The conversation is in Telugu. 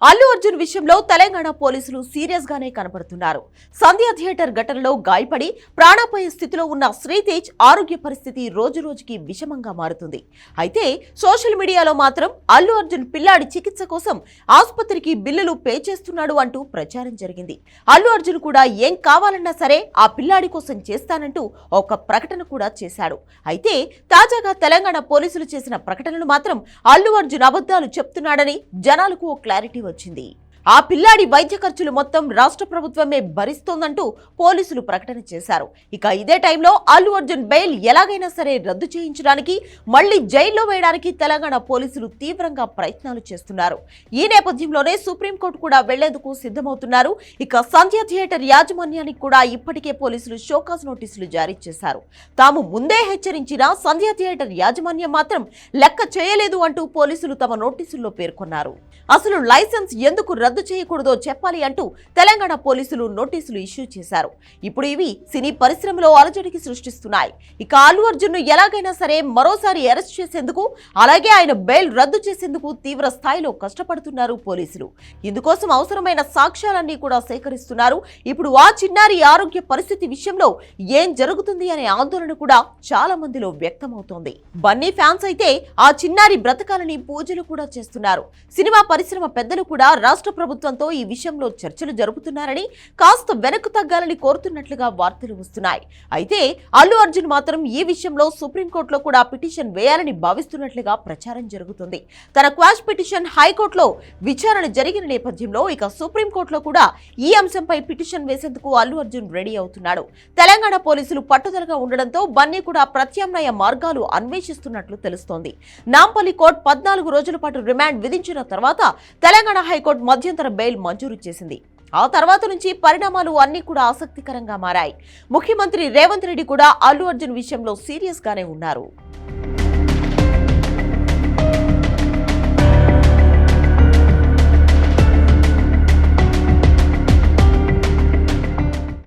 అల్లు అర్జున్ విషయంలో తెలంగాణ పోలీసులు సీరియస్ గానే కనపడుతున్నారు. సంధ్య థియేటర్ ఘటనలో గాయపడి ప్రాణాపాయ స్థితిలో ఉన్న శ్రీతేజ్ ఆరోగ్య పరిస్థితి రోజురోజుకి విషమంగా మారుతుంది. అయితే సోషల్ మీడియాలో మాత్రం అల్లు అర్జున్ పిల్లాడి చికిత్స కోసం ఆసుపత్రికి బిల్లులు పే చేస్తున్నాడు అంటూ ప్రచారం జరిగింది. అల్లు అర్జున్ కూడా ఏం కావాలన్నా సరే ఆ పిల్లాడి కోసం చేస్తానంటూ ఒక ప్రకటన కూడా చేశాడు. అయితే తాజాగా తెలంగాణ పోలీసులు చేసిన ప్రకటనలు మాత్రం అల్లు అర్జున్ అబద్ధాలు చెప్తున్నాడని జనాలకు ఓ క్లారిటీ వచ్చింది. ఆ పిల్లాడి వైద్య ఖర్చులు మొత్తం రాష్ట్ర ప్రభుత్వమే భరిస్తోందంటూ పోలీసులు ప్రకటన చేశారు. ఇక ఇదే టైంలో అల్లు అర్జున్ బెయిల్ ఎలాగైనా సరే రద్దు చేయించడానికి, మళ్లీ జైల్లో వేయడానికి తెలంగాణ పోలీసులు తీవ్రంగా ప్రయత్నాలు చేస్తున్నారు. ఈ నేపథ్యంలోనే సుప్రీంకోర్టు కూడా వెళ్లేందుకు సిద్ధమవుతున్నారు. ఇక సంధ్య థియేటర్ యాజమాన్యానికి కూడా ఇప్పటికే పోలీసులు షోకాజ్ నోటీసులు జారీ చేశారు. తాము ముందే హెచ్చరించిన సంధ్య థియేటర్ యాజమాన్యం మాత్రం లెక్క చేయలేదు అంటూ పోలీసులు తమ నోటీసుల్లో పేర్కొన్నారు. అసలు లైసెన్స్ ఎందుకు రద్దు చేయకూడదో చెప్పాలి అంటూ తెలంగాణ పోలీసులు నోటీసులు ఇష్యూ చేశారు. ఇప్పుడు ఇవి సినీ పరిశ్రమలో అలజడికి సృష్టిస్తున్నాయి. ఇక అల్లు అర్జున్ ను ఎలాగైనా సరే మరోసారి అరెస్ట్ చేసేందుకు, అలాగే ఆయన బెయిల్ రద్దు చేసేందుకు తీవ్ర స్థాయిలో కష్టపడుతున్నారు పోలీసులు. ఇందుకోసం అవసరమైన సాక్ష్యాలన్నీ కూడా సేకరిస్తున్నారు. ఇప్పుడు ఆ చిన్నారి ఆరోగ్య పరిస్థితి విషయంలో ఏం జరుగుతుంది అనే ఆందోళన కూడా చాలా మందిలో వ్యక్తమవుతోంది. బన్నీ ఫ్యాన్స్ అయితే ఆ చిన్నారి బ్రతకాలని పూజలు కూడా చేస్తున్నారు. సినిమా పరిశ్రమ పెద్దలు కూడా రాష్ట్ర ప్రభుత్వంతో ఈ విషయంలో చర్చలు జరుపుతున్నారని, కాస్త వెనక్కు తగ్గాలని కోరుతున్నట్లుగా వార్తలు వస్తున్నాయి. అయితే అల్లు అర్జున్ మాత్రం ఈ విషయంలో సుప్రీంకోర్టులో కూడా పిటిషన్ వేయాలని భావిస్తున్నట్లుగా ప్రచారం జరుగుతుంది. తన క్వాష్ పిటిషన్ హైకోర్టులో విచారణ జరిగిన నేపథ్యంలో ఇక సుప్రీంకోర్టులో కూడా ఈ అంశంపై పిటిషన్ వేసేందుకు అల్లు అర్జున్ రెడీ అవుతున్నాడు. తెలంగాణ పోలీసులు పట్టుదలగా ఉండడంతో బన్నీ కూడా ప్రత్యామ్నాయ మార్గాలు అన్వేషిస్తున్నట్లు తెలుస్తోంది. నాంపల్లి కోర్టు 14 రోజుల పాటు రిమాండ్ విధించిన తర్వాత తెలంగాణ హైకోర్టు మధ్యంతర బెయిల్ మంజూరు చేసింది. ఆ తర్వాత నుంచి పరిణామాలు అన్ని కూడా ఆసక్తికరంగా మారాయి. ముఖ్యమంత్రి రేవంత్ రెడ్డి కూడా అల్లు అర్జున్ విషయంలో సీరియస్ గానే ఉన్నారు.